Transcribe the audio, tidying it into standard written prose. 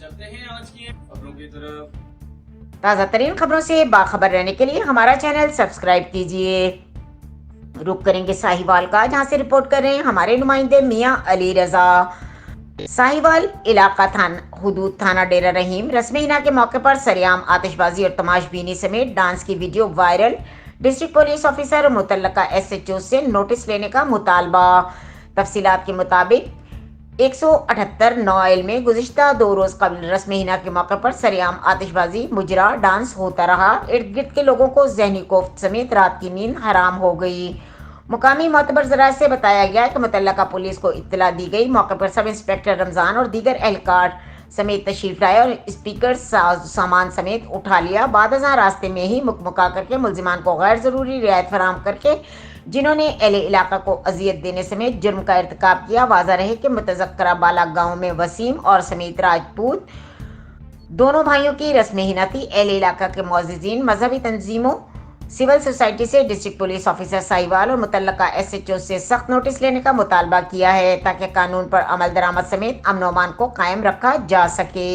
चलते हैं आज की खबरों की तरफ। ताज़ा तरीन खबरों से बाखबर रहने के लिए हमारा चैनल सब्सक्राइब कीजिए। रुक करेंगे साहिवाल का, जहां से रिपोर्ट कर रहे हैं हमारे नुमाइंदे मियां अली रजा। साहिवाल इलाका हुदूद थाना डेरा रहीम रस्मीना के मौके पर सरेआम आतिशबाजी और तमाशबीनी समेत डांस की video viral. District police officer और मुतल्लका SHO से नोटिस लेने का मुतालबा। तफसीलात के मुताबिक 178 नौइल में गुज़िश्ता 2 रोज कबल रस्मीना के मौके पर सरेआम आतिशबाजी मुजरा डांस होता रहा। इर्द गिर्द के लोगों को जहनी कोफ्त समेत रात की नींद हराम हो गई। मुकामी मोतबर ज़राए से बताया गया कि मुतल्लका पुलिस को इत्तला दी गई। मौके पर सब इंस्पेक्टर रमज़ान और दीगर एहलकार समेत तशरीफ लाए और स्पीकर सामान समेत उठा लिया। बाद रास्ते में ही मुकमुका करके मुलजिमान को गैर ज़रूरी रियायत फराम करके जिन्होंने एले इलाका को अजियत देने समेत जुर्म का इर्तिकाब किया। वाज़ा रहे कि मुतज़क्करा बाला गाँव में वसीम और समीत राजपूत दोनों भाइयों की रस्म हिना थी। एले इलाका के मोअज़्ज़िज़ीन, मजहबी तंजीमों, सिविल सोसाइटी से डिस्ट्रिक्ट पुलिस ऑफिसर साहिवाल और मुतल्लका SHO से सख्त नोटिस लेने का मुतालबा किया है ताकि कानून पर अमल दरामद समेत अमन व अमान को कायम रखा जा सके।